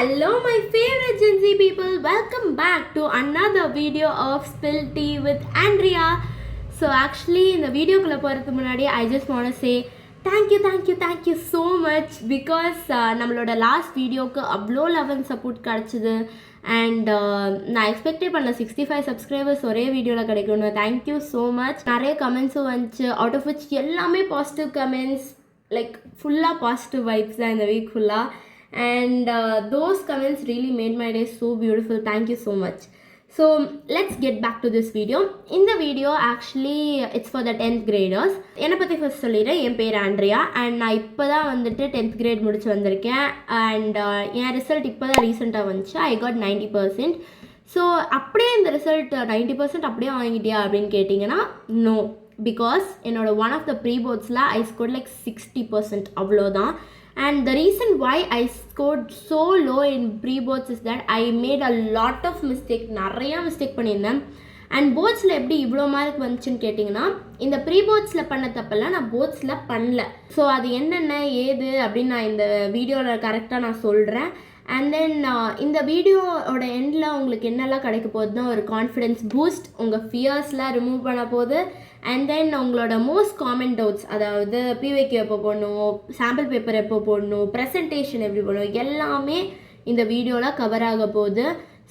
Hello my favorite Gen Z people, welcome back to another video of Spill Tea with Andrea. So actually இந்த வீடியோக்குள்ளே போகிறதுக்கு முன்னாடி I just want to say thank you so much because நம்மளோட last வீடியோக்கு அவ்வளோ love and support கிடச்சிது and நான் எக்ஸ்பெக்டே பண்ண 65 சப்ஸ்கிரைபர்ஸ் ஒரே வீடியோவில் கிடைக்கணும். Thank you so much. நிறைய கமெண்ட்ஸும் வந்துச்சு, அவுட் ஆஃப் விச் எல்லாமே பாசிட்டிவ் கமெண்ட்ஸ், லைக் ஃபுல்லாக பாசிட்டிவ் வைப்ஸ் தான் இந்த வீக் ஃபுல்லாக. And those comments really made my day so beautiful. Thank you so much. So let's get back to this video. In the video actually it's for the 10th graders. என்னை பற்றி first சொல்லிடுறேன். என் பேர் Andrea and நான் இப்போ தான் வந்துட்டு 10th grade முடிச்சு வந்திருக்கேன். அண்ட் என் ரிசல்ட் இப்போ தான் ரீசெண்டாக வந்துச்சு. I got 90%. ஸோ அப்படியே இந்த ரிசல்ட் 90% அப்படியே வாங்கிட்டியா அப்படின்னு கேட்டிங்கன்னா நோ, பிகாஸ் என்னோட ஒன் ஆஃப் த ப்ரீ போர்ட்ஸில் ஐ ஸ்கோர்ட் லைக் 60% அவ்வளோதான். And the reason why I scored so low in pre-boards is that I made a lot of mistake. நிறையா மிஸ்டேக் பண்ணியிருந்தேன். அண்ட் போர்ட்ஸில் எப்படி இவ்வளோ மார்க் வந்துச்சுன்னு கேட்டிங்கன்னா, இந்த ப்ரீ போர்ட்ஸில் பண்ண தப்பெல்லாம் நான் போர்ட்ஸில் பண்ணல. ஸோ அது என்னென்ன ஏது அப்படின்னு நான் இந்த வீடியோவில் கரெக்டாக நான் சொல்கிறேன். அண்ட் தென் இந்த வீடியோவோட எண்டில் உங்களுக்கு என்னெல்லாம் கிடைக்க போகுதுன்னா, ஒரு கான்ஃபிடென்ஸ் பூஸ்ட், உங்கள் ஃபியர்ஸ்லாம் ரிமூவ் பண்ண போகுது. அண்ட் தென் உங்களோட மோஸ்ட் காமன் டவுட்ஸ், அதாவது பிவைக்கு எப்போ போடணும், சாம்பிள் பேப்பர் எப்போ போடணும், ப்ரெசன்டேஷன் எப்படி போடணும், எல்லாமே இந்த வீடியோவில் கவர் ஆக போகுது.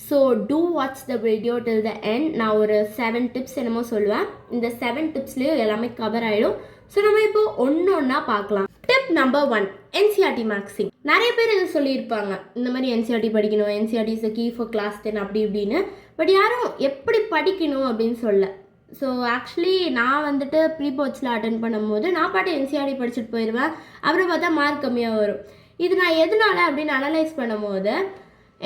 So to watch the video till the end. நான் ஒரு 7 டிப்ஸ் என்னமோ சொல்லுவேன். இந்த 7 டிப்ஸ்லேயும் எல்லாமே கவர் ஆகிடும். ஸோ நம்ம இப்போ ஒன்று ஒன்றா பார்க்கலாம். Tip number 1, NCERT maxing. நிறைய பேர் இதை சொல்லியிருப்பாங்க, இந்த மாதிரி என்சிஆர்டி படிக்கணும், NCERT is key for class 10 அப்படி இப்படின்னு. பட் யாரும் எப்படி படிக்கணும் அப்படின்னு சொல்ல. ஸோ ஆக்சுவலி நான் வந்துட்டு ப்ரீ போர்ட்ஸில் அட்டன் பண்ணும்போது நான் பாட்டு என்சிஆர்டி படிச்சுட்டு போயிடுவேன். அப்புறம் பார்த்தா மார்க் கம்மியாக வரும். இது நான் எதனால அப்படின்னு அனலைஸ் பண்ணும்போது,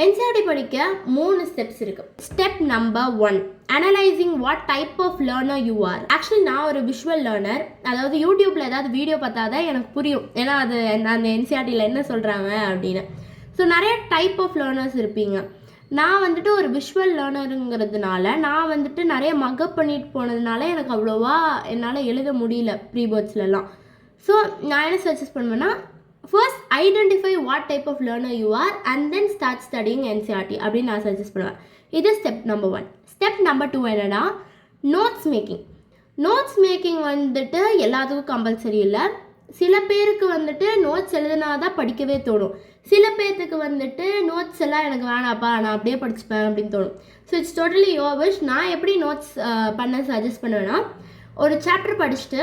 என்சிஆர்டி படிக்க 3 ஸ்டெப்ஸ் இருக்குது. Step number 1, analysing what type of learner you are. Actually நான் ஒரு விஷுவல் லேர்னர். அதாவது யூடியூப்பில் ஏதாவது வீடியோ பார்த்தா தான் எனக்கு புரியும், ஏன்னா அது அந்த என்சிஆர்டியில் என்ன சொல்கிறாங்க அப்படின்னு. ஸோ நிறைய டைப் ஆஃப் லேர்னர்ஸ் இருப்பீங்க. நான் வந்துட்டு ஒரு விஷுவல் லேர்னருங்கிறதுனால நான் வந்துட்டு நிறைய மக்கப் பண்ணிட்டு போனதுனால எனக்கு அவ்வளோவா என்னால் எழுத முடியல ப்ரீ போர்ட்ஸ்லலாம். ஸோ நான் என்ன சஜஸ்ட் பண்ணுவேன்னா, first identify what type of learner you are and then start studying NCERT அப்படின்னு நான் சஜஸ்ட் பண்ணுவேன். இது ஸ்டெப் நம்பர் 1. ஸ்டெப் நம்பர் 2 என்னன்னா, நோட்ஸ் மேக்கிங். நோட்ஸ் மேக்கிங் வந்துட்டு எல்லாத்துக்கும் கம்பல்சரி இல்லை. சில பேருக்கு வந்துட்டு நோட்ஸ் எழுதுனா தான் படிக்கவே தோணும். சில பேர்த்துக்கு வந்துட்டு நோட்ஸ் எல்லாம் எனக்கு வேணாப்பா, நான் அப்படியே படிச்சுப்பேன் அப்படின்னு தோணும். So it's totally your wish. நான் எப்படி நோட்ஸ் பண்ண சஜஸ்ட் பண்ணுவேன்னா, ஒரு சாப்டர் படிச்சுட்டு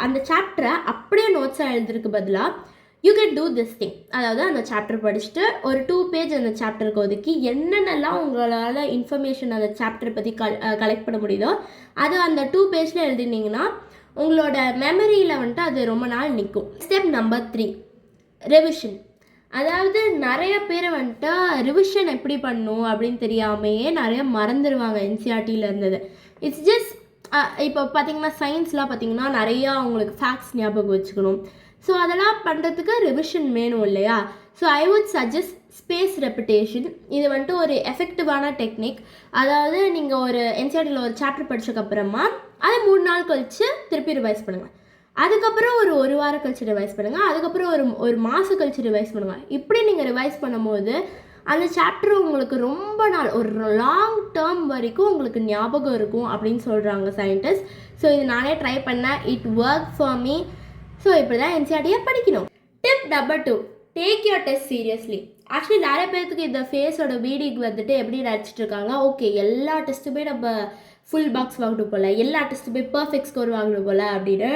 அந்த சாப்டரை அப்படியே நோட்ஸாக எழுதுறதுக்கு பதிலாக you can do this thing. அதாவது அந்த சாப்டர் படிச்சுட்டு ஒரு 2 பேஜ் அந்த சாப்டருக்கு ஒதுக்கி என்னென்னலாம் உங்களால் இன்ஃபர்மேஷன் அந்த சாப்டரை பற்றி கலெக்ட் பண்ண முடியுதோ அது அந்த 2 பேஜில் எழுதினீங்கன்னா உங்களோட மெமரியில் வந்துட்டு அது ரொம்ப நாள் நிற்கும். Step number 3, revision. அதாவது நிறைய பேர் வந்துட்டு ரிவிஷன் எப்படி பண்ணணும் அப்படின்னு தெரியாமையே நிறைய மறந்துடுவாங்க என்சிஆர்டியில் இருந்தது. இட்ஸ் ஜஸ்ட் இப்போ பார்த்தீங்கன்னா சயின்ஸ்லாம் பார்த்தீங்கன்னா நிறையா அவங்களுக்கு ஃபேக்ட்ஸ் ஞாபகம் வச்சுக்கணும். ஸோ அதெல்லாம் பண்ணுறதுக்கு ரிவிஷன் வேணும் இல்லையா? So I would suggest space repetition. இது வந்துட்டு ஒரு எஃபெக்டிவான டெக்னிக். அதாவது நீங்கள் ஒரு என்சிஆர்டியில் ஒரு சாப்டர் படித்ததுக்கப்புறமா அதை 3 நாள் கழித்து திருப்பி ரிவைஸ் பண்ணுங்கள். அதுக்கப்புறம் ஒரு வாரம் கழிச்சு ரிவைஸ் பண்ணுங்கள். அதுக்கப்புறம் ஒரு மாதம் கழிச்சு ரிவைஸ் பண்ணுங்கள். இப்படி நீங்கள் ரிவைஸ் பண்ணும்போது அந்த சாப்டர் உங்களுக்கு ரொம்ப நாள், ஒரு லாங் டேர்ம் வரைக்கும் உங்களுக்கு ஞாபகம் இருக்கும் அப்படின்னு சொல்கிறாங்க சயின்டிஸ்ட். ஸோ இது நானே ட்ரை பண்ணேன். It work for me. So இப்படி தான் என்சிஆர்டியை படிக்கணும். Tip number 2, take your test seriously. Actually நிறைய பேருக்கு இந்த ஃபேஸோட வீடியோக்கு வந்துட்டு எப்படி நினச்சிட்டு இருக்காங்க, ஓகே எல்லா டெஸ்ட்டுமே நம்ம ஃபுல் பாக்ஸ் வாங்கணும் போல், எல்லா டெஸ்ட்டுமே பர்ஃபெக்ட் ஸ்கோர் வாங்கணும் போல் அப்படின்னு.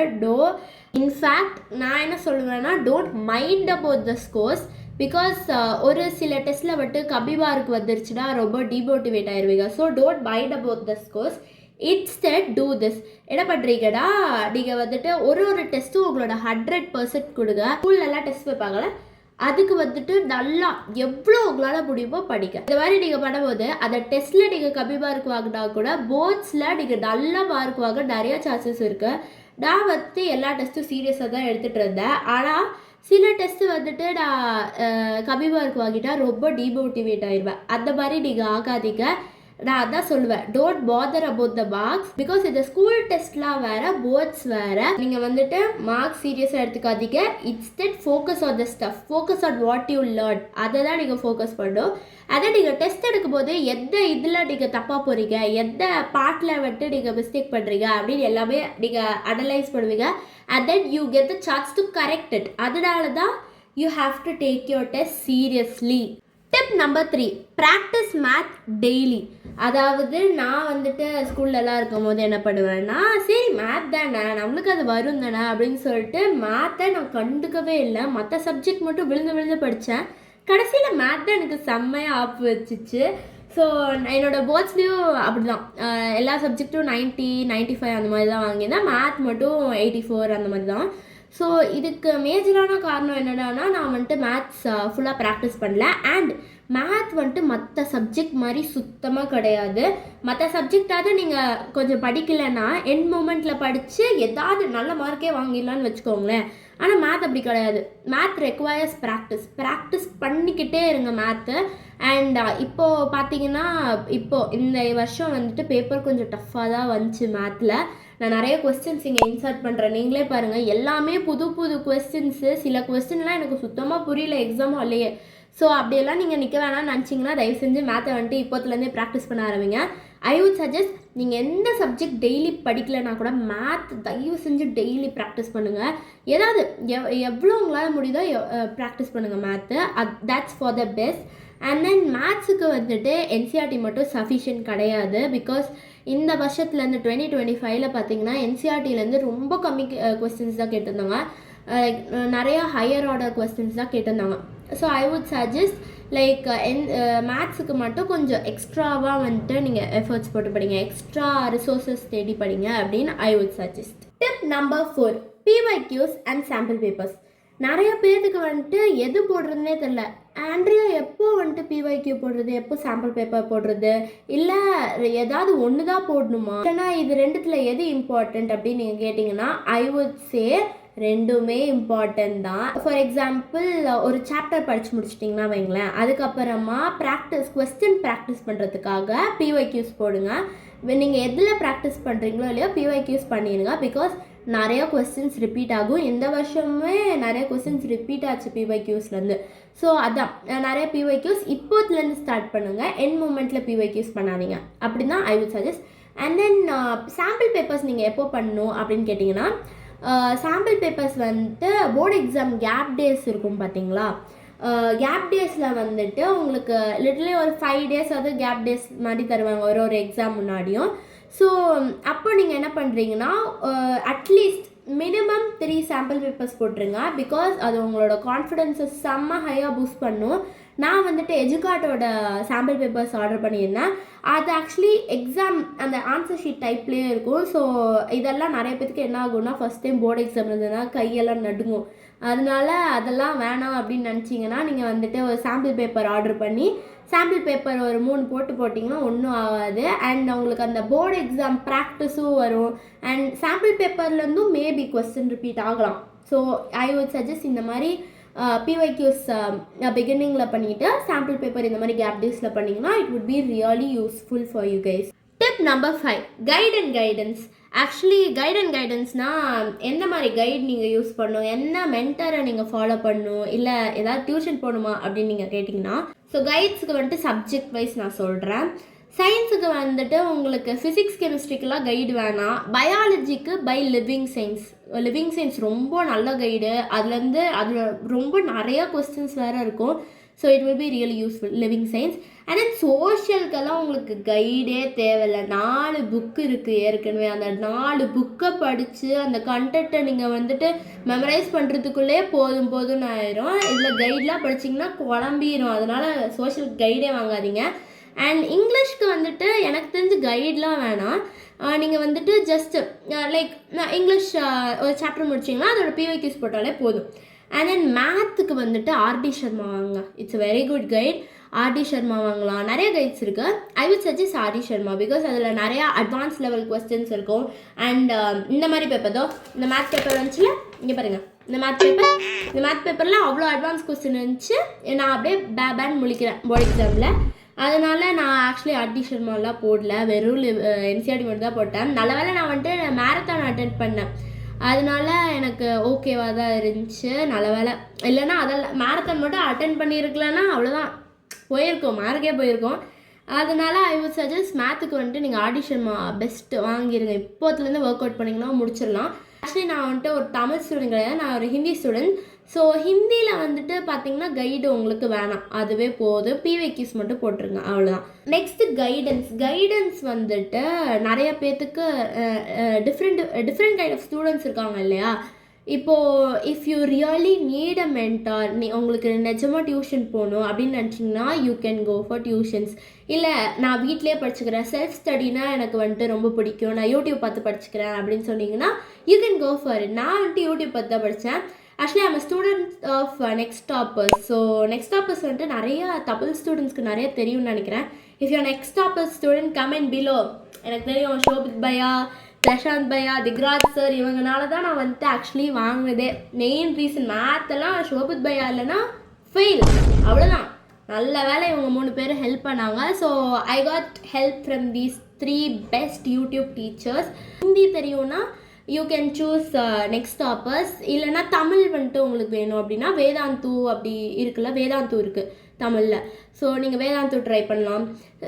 இன்ஃபேக்ட் நான் என்ன சொல்லுவேன்னா, don't mind about the scores. Because ஒரு சில டெஸ்ட்டில் வந்துட்டு கபிபாருக்கு வந்துருச்சுன்னா ரொம்ப டிமோட்டிவேட் ஆயிடுவீங்க. So don't mind about the scores. Instead do this. என்ன பண்ணுறீங்கன்னா, நீங்கள் வந்துட்டு ஒரு டெஸ்ட்டும் உங்களோட 100% கொடுங்க. ஸ்கூல்லலாம் டெஸ்ட் வைப்பாங்களே, அதுக்கு வந்துட்டு நல்லா எவ்வளோ உங்களால் முடியுமோ படிக்க. இந்த மாதிரி நீங்கள் பண்ணும்போது அந்த டெஸ்ட்டில் நீங்கள் கம்மி மார்க் வாங்கினா கூட போர்ட்ஸில் நீங்கள் நல்ல மார்க் வாங்க நிறைய சான்சஸ் இருக்குது. நான் வந்துட்டு எல்லா டெஸ்ட்டும் சீரியஸாக தான் எடுத்துகிட்டு இருந்தேன். ஆனால் சில டெஸ்ட்டு வந்துட்டு நான் கம்மி மார்க் வாங்கிட்டா ரொம்ப டிமோட்டிவேட் ஆயிடுவேன். அந்த மாதிரி நீங்கள் ஆகாதீங்க. நான் அதான் சொல்லுவேன், don't bother about the marks, because இந்த ஸ்கூல் டெஸ்ட்லாம் வேறு, போர்ட்ஸ் வேறு. நீங்கள் வந்துட்டு மார்க்ஸ் சீரியஸாக எடுத்துக்காதீங்க. Instead focus on the stuff, focus on what you learn, அதை தான் நீங்கள் ஃபோக்கஸ் பண்ணணும். அதை நீங்கள் டெஸ்ட் எடுக்கும்போது எந்த இதில் நீங்கள் தப்பாக போகிறீங்க, எந்த பார்ட்டில் வந்துட்டு நீங்கள் மிஸ்டேக் பண்ணுறீங்க அப்படின்னு எல்லாமே நீங்கள் அனலைஸ் பண்ணுவீங்க. And then you get the chance to correct it. அதனால தான் you have to take your test seriously. Tip number 3, practice math daily. அதாவது நான் வந்துட்டு ஸ்கூல்லலாம் இருக்கும் போது என்ன பண்ணுவேன்னா, சரி மேத் தானே, நம்மளுக்கு அது வரும் தானே அப்படின்னு சொல்லிட்டு மேத்தை நான் கண்டுக்கவே இல்லை. மற்ற சப்ஜெக்ட் மட்டும் விழுந்து விழுந்து படித்தேன். கடைசியில் மேத் தான் எனக்கு செம்மையாக ஆப்பு வச்சிச்சு. ஸோ என்னோடய போர்ட்ஸ்லேயும் அப்படி தான், எல்லா சப்ஜெக்ட்டும் 90, 95 அந்த மாதிரி தான் வாங்கியிருந்தேன். மேத் மட்டும் 84 அந்த மாதிரி தான். ஸோ இதுக்கு மேஜரான காரணம் என்னடானா, நான் வந்துட்டு மேத்ஸ் ஃபுல்லாக ப்ராக்டிஸ் பண்ணல. அண்ட் மேத் வந்துட்டு மற்ற சப்ஜெக்ட் மாதிரி சுத்தமாக கிடையாது. மற்ற சப்ஜெக்டாவது நீங்கள் கொஞ்சம் படிக்கலைன்னா எண்ட் மூமெண்ட்டில் படித்து ஏதாவது நல்ல மார்க்கே வாங்கிடலான்னு வச்சுக்கோங்களேன். ஆனால் மேத் அப்படி கிடையாது. மேத் ரெக்வயர்ஸ் ப்ராக்டிஸ் பண்ணிக்கிட்டே இருங்க மேத்து. அண்ட் இப்போது பார்த்தீங்கன்னா, இப்போது இந்த வருஷம் வந்துட்டு பேப்பர் கொஞ்சம் டஃப்பாக தான் வந்துச்சு மேத்தில். நான் நிறைய கொஸ்டின்ஸ் இங்கே இன்சர்ட் பண்ணுறேன், நீங்களே பாருங்கள். எல்லாமே புது புது கொஸ்டின்ஸு. சில கொஸ்டின்லாம் எனக்கு சுத்தமாக புரியல எக்ஸாம் ஹால்லையே. ஸோ அப்படியெல்லாம் நீங்கள் நிற்க வேணாம்னு நினச்சிங்கன்னா தயவு செஞ்சு மேத்தை வந்துட்டு இப்போத்துலேருந்தே ப்ராக்டிஸ் பண்ண ஆரம்பிங்க. ஐ வுட் சஜஸ்ட், நீங்கள் எந்த சப்ஜெக்ட் டெய்லி படிக்கலைன்னா கூட மேத் தயவு செஞ்சு டெய்லி ப்ராக்டிஸ் பண்ணுங்கள். ஏதாவது எவ்வளோ உங்களால் முடியுதோ ப்ராக்டிஸ் பண்ணுங்கள் math. That's for the best. And then மேத்ஸுக்கு வந்துட்டு என்சிஆர்டி மட்டும் சஃபிஷியன்ட் கிடையாது. பிகாஸ் இந்த வருஷத்துலேருந்து 2025 பார்த்தீங்கன்னா என்சிஆர்டிலேருந்து ரொம்ப கம்மி கொஸ்டின்ஸ் தான் கேட்டிருந்தாங்க. லைக் நிறைய ஹையர் ஆர்டர் கொஸ்டின்ஸ் தான் கேட்டிருந்தாங்க. So I would suggest like மேத்ஸுக்கு மட்டும் கொஞ்சம் எக்ஸ்ட்ராவாக வந்துட்டு நீங்கள் எஃபர்ட்ஸ் போட்டு படிங்க, எக்ஸ்ட்ரா ரிசோர்ஸஸ் தேடி படிங்க அப்படின்னு I would suggest. Tip number 4, PYQs and sample papers. நிறைய பேருக்கு வந்துட்டு எது போடுறதுனே தெரில. ஆண்ட்ரியா எப்போ வந்துட்டு PYQ போடுறது, எப்போ சாம்பிள் பேப்பர் போடுறது, இல்லை ஏதாவது ஒன்று தான் போடணுமா, இல்லைனா இது ரெண்டுத்தில் எது இம்பார்ட்டண்ட் அப்படின்னு நீங்கள் கேட்டிங்கன்னா ஐ வுட் சே ரெண்டுமே இம்பார்ட்டன்ட் தான். ஃபார் எக்ஸாம்பிள், ஒரு சாப்டர் படித்து முடிச்சிட்டிங்கன்னா வைங்களேன், அதுக்கப்புறமா கொஸ்டின் ப்ராக்டிஸ் பண்ணுறதுக்காக PYQs போடுங்க. நீங்கள் எதில் ப்ராக்டிஸ் பண்ணுறீங்களோ இல்லையோ PYQs பண்ணிடுங்க. பிகாஸ் நிறைய கொஸ்டின்ஸ் ரிப்பீட் ஆகும். இந்த வருஷமே நிறைய கொஸ்டின்ஸ் ரிப்பீட் ஆச்சு PYQஸ்லேருந்து. ஸோ அதான் நிறைய PYQs இப்போத்துலேருந்து ஸ்டார்ட் பண்ணுங்கள். எண்ட் மூமெண்ட்டில் PYQs பண்ணாதீங்க. அப்படி தான் ஐ would suggest. And then sample papers நீங்கள் எப்போ பண்ணணும் அப்படின்னு கேட்டிங்கன்னா, சாம்பிள் பேப்பர்ஸ் வந்துட்டு போர்டு எக்ஸாம் கேப் டேஸ் இருக்கும் பார்த்தீங்களா. கேப் டேஸில் வந்துட்டு உங்களுக்கு லிட்டரலி ஒரு 5 days கேப் டேஸ் மாதிரி தருவாங்க ஒரு எக்ஸாம் முன்னாடியும். ஸோ அப்போ நீங்கள் என்ன பண்ணுறீங்கன்னா, அட்லீஸ்ட் மினிமம் 3 சாம்பிள் பேப்பர்ஸ் போட்டுருங்க. பிகாஸ் அது உங்களோட கான்ஃபிடென்ஸை செம்ம ஹையாக பூஸ்ட் பண்ணும். நான் வந்துட்டு எஜுகார்ட்டோட சாம்பிள் பேப்பர்ஸ் ஆர்டர் பண்ணியிருந்தேன். அது ஆக்சுவலி எக்ஸாம் அந்த ஆன்சர் ஷீட் டைப்லேயே இருக்கும். ஸோ இதெல்லாம் நிறைய பேருக்கு என்ன ஆகும்னா, ஃபஸ்ட் டைம் போர்டு எக்ஸாம் இருந்ததுன்னா கையெல்லாம் நடுங்கும். அதனால அதெல்லாம் வேணாம் அப்படின்னு நினச்சிங்கன்னா நீங்கள் வந்துட்டு ஒரு சாம்பிள் பேப்பர் ஆர்டர் பண்ணி சாம்பிள் பேப்பர் ஒரு 3 போட்டிங்கன்னா ஒன்றும் ஆகாது. அண்ட் உங்களுக்கு அந்த போர்டு எக்ஸாம் ப்ராக்டிஸும் வரும். அண்ட் சாம்பிள் பேப்பர்லேருந்தும் மேபி கொஸ்டின் ரிப்பீட் ஆகலாம். ஸோ ஐ வுட் சஜஸ்ட் இந்த மாதிரி PYQs பிகினிங்கில் பண்ணிவிட்டு சாம்பிள் பேப்பர் இந்த மாதிரி கேப் டேஸில் பண்ணிங்கன்னா it would be really useful for you guys. Tip number 5, guide and guidance. Actually guide and கைடன்ஸ்னால் எந்த மாதிரி கைட் நீங்கள் யூஸ் பண்ணணும், என்ன மென்டரை நீங்கள் ஃபாலோ பண்ணணும், இல்லை ஏதாவது டியூஷன் போகணுமா அப்படின்னு நீங்கள் கேட்டிங்கன்னா, ஸோ கைட்ஸுக்கு வந்துட்டு சப்ஜெக்ட் வைஸ் நான் சொல்கிறேன். சயின்ஸுக்கு வந்துட்டு உங்களுக்கு ஃபிசிக்ஸ் கெமிஸ்ட்ரிக்கெலாம் கைடு வேணாம். பயாலஜிக்கு லிவிங் சயின்ஸ் ரொம்ப நல்ல கைடு. அதில் ரொம்ப நிறையா கொஸ்டின்ஸ் வேறு இருக்கும். So it will be really useful living science. அண்ட் தென் சோஷியலுக்கெல்லாம் உங்களுக்கு கைடே தேவையில்லை. 4 புக்கு இருக்குது ஏற்கனவே. அந்த 4 புக்கை படித்து அந்த கண்டென்ட்டை நீங்கள் வந்துட்டு மெமரைஸ் பண்ணுறதுக்குள்ளே போதும்னு ஆயிரும். இதில் கைட்லாம் படிச்சிங்கன்னா குழம்பிடும். அதனால் சோஷியல் கைடே வாங்காதீங்க. அண்ட் இங்கிலீஷ்க்கு வந்துட்டு எனக்கு தெரிஞ்சு கைட்லாம் வேணாம். நீங்கள் வந்துட்டு ஜஸ்ட்டு லைக் இங்கிலீஷ் ஒரு சாப்டர் முடிச்சிங்கன்னா அதோட PYQs போட்டாலே போதும். அண்ட் தென் மேத்துக்கு வந்துட்டு RD Sharma வாங்க. It's very good guide. RD Sharma வாங்கலாம். நிறைய கைட்ஸ் இருக்குது. ஐ would suggest RD Sharma because அதில் நிறையா அட்வான்ஸ் லெவல் கொஸ்டின்ஸ் இருக்கும். அண்ட் இந்த மாதிரி பேப்பர் தான் இந்த மேத் பேப்பர் வந்துச்சுல, இங்கே பாருங்கள். இந்த மேத் பேப்பரில் அவ்வளோ அட்வான்ஸ் கொஸ்டின் இருந்துச்சு. நான் அப்படியே பேன் முழிக்கிறேன் போர்டு எக்ஸாமில். அதனால் நான் ஆக்சுவலி ஆடிஷன் மாதிரிலாம் போடல, வெறும் என்சிஆர்டி மட்டும் தான் போட்டேன். நல்ல வேளை நான் வந்துட்டு மேரத்தான் அட்டென்ட் பண்ணேன், அதனால எனக்கு ஓகேவாக தான் இருந்துச்சு. நல்ல வேலை, இல்லைன்னா அதெல்லாம் மேரத்தான் மட்டும் அட்டென்ட் பண்ணியிருக்கலன்னா அவ்வளோதான், போயிருக்கோம், மார்க்கே போயிருக்கோம். அதனால ஐ வுட் சஜஸ்ட் மேத்துக்கு வந்துட்டு நீங்கள் ஆடிஷன் பெஸ்ட்டு வாங்கிடுங்க. இப்போத்துலேருந்து ஒர்க் அவுட் பண்ணிங்கன்னா முடிச்சிடலாம். ஆக்சுவலி நான் வந்துட்டு ஒரு தமிழ் ஸ்டூடெண்ட் கிடையாது, நான் ஒரு ஹிந்தி ஸ்டூடெண்ட். ஸோ ஹிந்தியில் வந்துட்டு பார்த்தீங்கன்னா கைடு உங்களுக்கு வேணாம், அதுவே போதும், பிவைக்யூஸ் மட்டும் போட்டுருங்க, அவ்வளோதான். நெக்ஸ்ட்டு கைடன்ஸ் வந்துட்டு நிறைய பேர்த்துக்கு டிஃப்ரெண்ட் கைண்ட் ஆஃப் ஸ்டூடெண்ட்ஸ் இருக்காங்க இல்லையா. இப்போது if you really need a mentor, உங்களுக்கு நிஜமாக டியூஷன் போகணும் அப்படின்னு நினச்சிங்கன்னா you can go for tuitions. இல்லை நான் வீட்டிலே படிச்சுக்கிறேன், செல்ஃப் ஸ்டடினா எனக்கு வந்துட்டு ரொம்ப பிடிக்கும், நான் யூடியூப் பார்த்து படிச்சுக்கிறேன் அப்படின்னு சொன்னீங்கன்னா you can go for it. நான் வந்துட்டு யூடியூப் பார்த்து தான் படித்தேன். Actually I'm student of Next Toppers. So Next Toppers வந்துட்டு நிறைய தமிழ் ஸ்டூடெண்ட்ஸ்க்கு நிறைய தெரியும்னு நினைக்கிறேன். If you Next Toppers student comment below. எனக்கு தெரியும் ஷோபித் பையா, பிரசாந்த் பையா, திக்ராஜ் சார், இவங்கனால தான் நான் வந்துட்டு ஆக்சுவலி வாங்கினதே. மெயின் ரீசன் மேத்தெல்லாம் ஷோபித் பையா இல்லைன்னா ஃபெயில், அவ்வளோதான். நல்ல வேலை இவங்க 3 பேர் ஹெல்ப் பண்ணாங்க. So I got help from these 3 best YouTube teachers. Hindi தெரியும்னா you can choose next toppers. இல்லைனா தமிழ் வந்துட்டு உங்களுக்கு வேணும் அப்படின்னா வேதாந்து அப்படி இருக்குல்ல, வேதாந்து இருக்குது தமிழில். ஸோ நீங்கள் வேதாந்து ட்ரை பண்ணலாம்.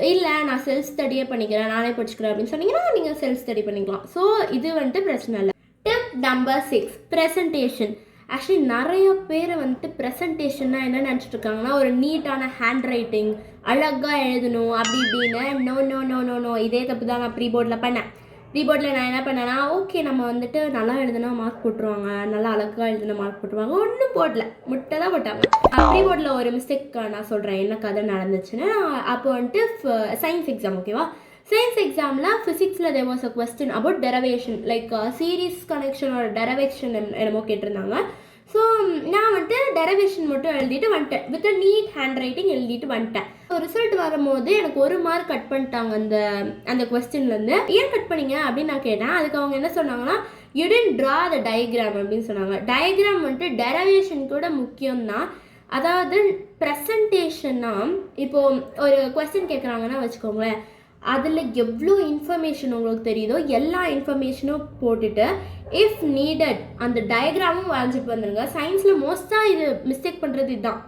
இல்லை நான் செல்ஃப் ஸ்டடியே பண்ணிக்கிறேன், நானே படிச்சுக்கிறேன் அப்படின்னு சொன்னீங்கன்னா நீங்கள் செல்ஃப் ஸ்டடி பண்ணிக்கலாம். ஸோ இது வந்துட்டு பிரச்சனை இல்லை. Tip number 6, presentation. ஆக்சுவலி நிறைய பேர் வந்துட்டு ப்ரெசன்டேஷன்னா என்ன நினச்சிட்டு இருக்காங்கன்னா ஒரு நீட்டான ஹேண்ட் ரைட்டிங், அழகாக எழுதணும் அப்படி இப்படின்னு. No no no no no, இதே தப்பு தான் நான் ப்ரீபோர்டில் பண்ணேன். ப்ரீபோர்டில் நான் என்ன பண்ணேன்னா, ஓகே நம்ம வந்துட்டு நல்லா எழுதுனா மார்க் போட்டுருவாங்க, நல்லா அழகாக எழுதுனா மார்க் போட்டுருவாங்க, ஒன்றும் போடல, முட்டை தான் போட்டாங்க. ப்ரீபோர்டில் ஒரு மிஸ்டேக் நான் சொல்கிறேன் என்ன கதை நடந்துச்சுன்னு. அப்போ வந்துட்டு சயின்ஸ் எக்ஸாம், ஓகேவா, சயின்ஸ் எக்ஸாமில் ஃபிசிக்ஸில் there was a question about derivation, like series கனெக்ஷனோட டெரவேஷன் என்னமோ கேட்டிருந்தாங்க. ஸோ நான் வந்துட்டு டெரவேஷன் மட்டும் எழுதிட்டு வந்துட்டேன், வித் நீட் ஹேண்ட் ரைட்டிங் எழுதிட்டு வந்துட்டேன். ஸோ ரிசல்ட் வரும்போது எனக்கு 1 மார்க் கட் பண்ணிட்டாங்க அந்த கொஸ்டின்லேருந்து. ஏன் கட் பண்ணிங்க அப்படின்னு நான் கேட்டேன். அதுக்கு அவங்க என்ன சொன்னாங்கன்னா, you didn't draw the diagram அப்படின்னு சொன்னாங்க. டயக்ராம் வந்துட்டு டெரவேஷன் கூட முக்கியம்தான். அதாவது ப்ரெசன்டேஷன்னா இப்போது ஒரு கொஸ்டின் கேட்குறாங்கன்னா வச்சுக்கோங்களேன், அதில் எவ்வளோ இன்ஃபர்மேஷன் உங்களுக்கு தெரியுதோ எல்லா இன்ஃபர்மேஷனும் போட்டுட்டு இஃப் நீடட் அந்த டயக்ராமும் வரைஞ்சிட்டு வந்துடுங்க. சயின்ஸில் மோஸ்ட்டாக இது மிஸ்டேக் பண்ணுறது இதுதான்.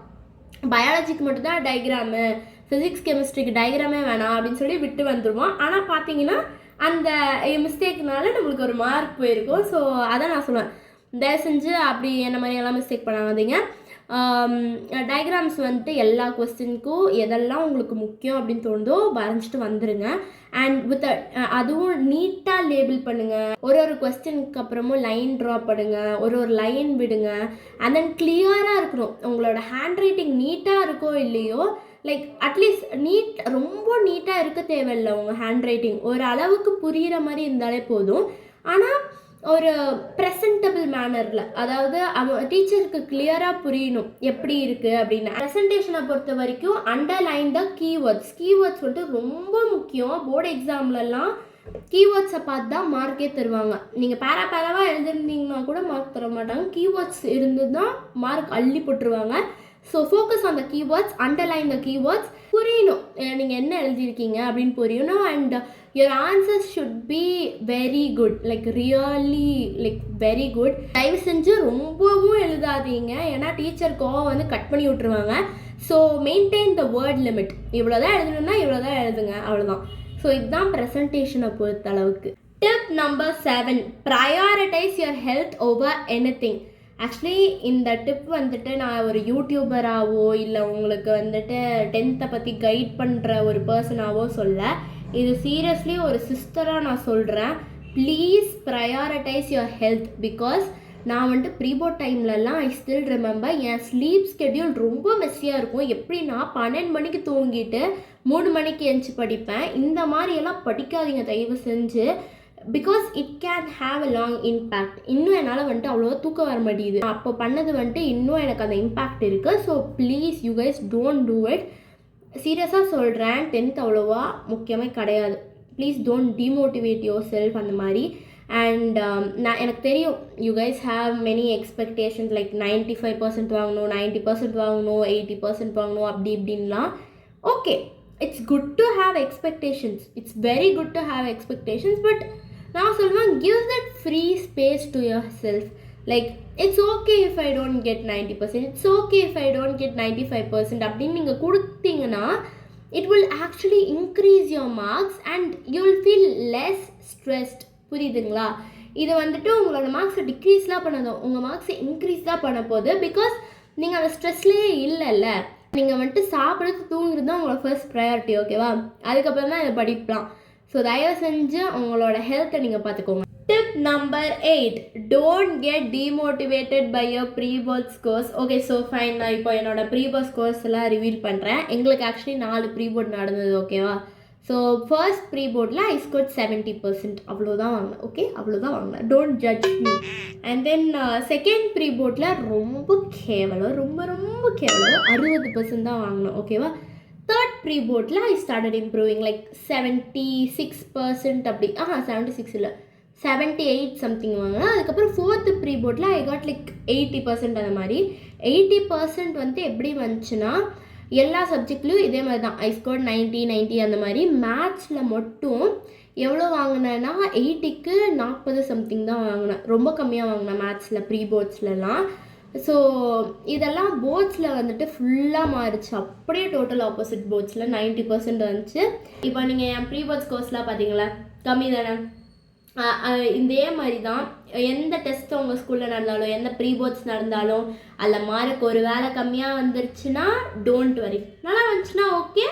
பயாலஜிக்கு மட்டும்தான் டயக்ராமு, ஃபிசிக்ஸ் கெமிஸ்ட்ரிக்கு டயக்ராமே வேணாம் அப்படின்னு சொல்லி விட்டு வந்துடுவோம். ஆனால் பார்த்தீங்கன்னா அந்த மிஸ்டேக்னால நம்மளுக்கு ஒரு மார்க் போயிருக்கும். ஸோ அதான் நான் சொல்லுவேன், தயவு செஞ்சு அப்படி என்ன மாதிரி எல்லாம் மிஸ்டேக் பண்ணாதீங்க. டயக்ராம்ஸ் வந்துட்டு எல்லா கொஸ்டினுக்கும் எதெல்லாம் உங்களுக்கு முக்கியம் அப்படின்னு தோணுதோ வரைஞ்சிட்டு வந்துடுங்க. அண்ட் வித் அதுவும் நீட்டாக லேபிள் பண்ணுங்கள். ஒரு கொஸ்டினுக்கு அப்புறமும் லைன் ட்ரா பண்ணுங்கள், ஒரு லைன் விடுங்க. அண்ட் தென் கிளியராக இருக்கணும். உங்களோட ஹேண்ட் ரைட்டிங் நீட்டாக இருக்கோ இல்லையோ, லைக் அட்லீஸ்ட் ரொம்ப நீட்டாக இருக்க தேவையில்லை. உங்கள் ஹேண்ட் ரைட்டிங் ஒரு அளவுக்கு புரிகிற மாதிரி இருந்தாலே போதும். ஆனால் ஒரு ப்ரெசன்டபிள் மேனரில், அதாவது டீச்சருக்கு கிளியராக புரியணும் எப்படி இருக்குது அப்படின்னு. ப்ரெசன்டேஷனை பொறுத்த வரைக்கும் அண்டர்லைன் த கீவேர்ட்ஸ் வந்துட்டு ரொம்ப முக்கியம். போர்டு எக்ஸாம்லலாம் கீவேர்ட்ஸை பார்த்து தான் மார்க்கே தருவாங்க. நீங்கள் பேராவாக எழுதிருந்தீங்கன்னா கூட மார்க் தர மாட்டாங்க, கீவேர்ட்ஸ் இருந்து தான் மார்க் அள்ளி போட்டுருவாங்க. So focus on the keywords, underline the keywords. புரியணும் நீங்கள் என்ன எழுதியிருக்கீங்க அப்படின்னு புரியணும். And your answers should be very good, like really like very good. தயவு செஞ்சு ரொம்பவும் எழுதாதீங்க, ஏன்னா டீச்சர் கோவம் வந்து கட் பண்ணி விட்டுருவாங்க. So maintain the word limit. இவ்வளோதான் எழுதணும்னா இவ்வளோதான் எழுதுங்க, அவ்வளோதான். ஸோ இதுதான் ப்ரெசன்டேஷனை பொறுத்த அளவுக்கு. Tip number 7, prioritise your health over anything. Actually இந்த டிப் வந்துட்டு நான் ஒரு யூடியூபராகவோ இல்லை உங்களுக்கு வந்துட்டு 10th பற்றி கைட் பண்ணுற ஒரு பர்சனாகவோ சொல்ல, இது சீரியஸ்லி ஒரு சிஸ்டராக நான் சொல்கிறேன். Please prioritise your health. Because நான் வந்துட்டு ப்ரீபோர்ட் டைம்லலாம் ஐ ஸ்டில் ரிமெம்பர் என் ஸ்லீப் ஸ்கெட்யூல் ரொம்ப மெஸ்ஸியாக இருக்கும். எப்படின்னா 12 மணிக்கு தூங்கிட்டு 3 மணிக்கு எழுந்துச்சி படிப்பேன். இந்த மாதிரியெல்லாம் படிக்காதீங்க தயவு செஞ்சு. Because it can have a long impact. இன்னும் என்னால் வந்துட்டு அவ்வளோவா தூக்கம் வர மாட்டேங்குது. அப்போ பண்ணது வந்துட்டு இன்னும் எனக்கு அந்த இம்பேக்ட் இருக்குது. So please you guys don't do it. சீரியஸாக சொல்கிறேன், 10th அவ்வளோவா முக்கியமே கிடையாது. Please don't demotivate yourself அந்த மாதிரி. அண்ட் எனக்கு தெரியும் you guys have many expectations, like 95% வாங்கணும், 90% வாங்கணும், 80% வாங்கணும், அப்படி இப்படின்லாம். Okay, it's good to have expectations, it's very good to have expectations. But நான் சொல்லுவேன், give that free space to yourself. Like it's okay if I don't get 90%, it's okay if I don't get 95% அப்படின்னு நீங்கள் கொடுத்தீங்கன்னா it will actually increase your marks and you will feel less stressed. புரியுதுங்களா? இது வந்துட்டு உங்களோட மார்க்ஸை டிக்ரீஸ்லாம் பண்ணதும் உங்கள் மார்க்ஸை increase தான் பண்ண போகுது. பிகாஸ் நீங்கள் அந்த ஸ்ட்ரெஸ்லேயே இல்லைல்ல. நீங்கள் வந்துட்டு சாப்பிட்றது தூங்குறது தான் உங்களோட ஃபர்ஸ்ட் ப்ரையாரிட்டி. ஓகேவா? அதுக்கப்புறம் தான் இதை படிக்கலாம். ஸோ தயவு செஞ்சு உங்களோட ஹெல்த்தை நீங்கள் பார்த்துக்கோங்க. Tip number 8, don't get demotivated by your pre-board scores. Okay, so fine. நான் இப்போ என்னோட pre-board scores எல்லாம் ரிவீல் பண்ணுறேன். எங்களுக்கு ஆக்சுவலி 4 pre-board நடந்தது. ஓகேவா? ஸோ ஃபர்ஸ்ட் pre-boardல I scored 70%. அவ்வளோதான் வாங்கினேன். ஓகே, அவ்வளோதான் வாங்கினேன். Don't judge me. And then second pre-boardல ரொம்ப கேவலம், ரொம்ப கேவலம், 60% தான் வாங்கினேன். ஓகேவா? தேர்ட் pre-boardல I started improving like 76% அப்படி. 76 இல்லை, 78 சம்திங் வாங்கினேன். அதுக்கப்புறம் ஃபோர்த்து ப்ரீபோர்டில் ஐ காட் லைக் 80% அந்த மாதிரி. 80% வந்து எப்படி வந்துச்சுன்னா எல்லா சப்ஜெக்ட்லேயும் இதே மாதிரி தான். ஐ ஸ்கோர் 90 அந்த மாதிரி. மேத்ஸில் மட்டும் எவ்வளோ வாங்கினேன்னா 80க்கு 40 சம்திங் தான் வாங்கினேன். ரொம்ப கம்மியாக வாங்கினேன் மேத்ஸில் ப்ரீபோர்ட்ஸ்லலாம். ஸோ இதெல்லாம் போர்ட்ஸில் வந்துட்டு ஃபுல்லாக மாறிச்சு. அப்படியே டோட்டல் ஆப்போசிட் போர்ட்ஸில் 90% வந்துச்சு. இப்போ நீங்கள் என் ப்ரீபோர்ட்ஸ் கோர்ஸ்லாம் பார்த்தீங்களா, கம்மி தானே. இதே மாதிரி தான் எந்த டெஸ்ட் உங்கள் ஸ்கூலில் நடந்தாலும், எந்த ப்ரீபோர்ட்ஸ் நடந்தாலும் அதில் மார்க் ஒரு வேலை கம்மியாக வந்துருச்சுன்னா டோன்ட் வரி. நல்லா வந்துச்சுன்னா ஓகே,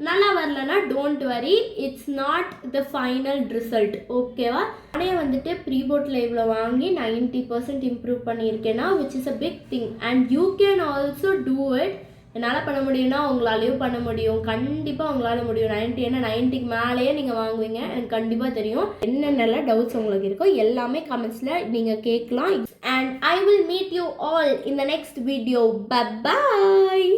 நல்லா வரலன்னா don't worry. It's not the final result. ஓகேவா? அப்படியே வந்துட்டு ப்ரீபோர்ட்டில் இவ்வளோ வாங்கி 90% இம்ப்ரூவ் பண்ணியிருக்கேன்னா which is a big thing. And you can also do it. என்னால் பண்ண முடியும்னா உங்களாலேயும் பண்ண முடியும். கண்டிப்பாக உங்களால் முடியும். 90 ஏன்னா 90க்கு மேலேயே நீங்கள் வாங்குவீங்க, எனக்கு கண்டிப்பாக தெரியும். என்னென்னலாம் டவுட்ஸ் உங்களுக்கு இருக்கோ எல்லாமே கமெண்ட்ஸில் நீங்கள் கேட்கலாம். And I will meet you all in the next video. Bye bye.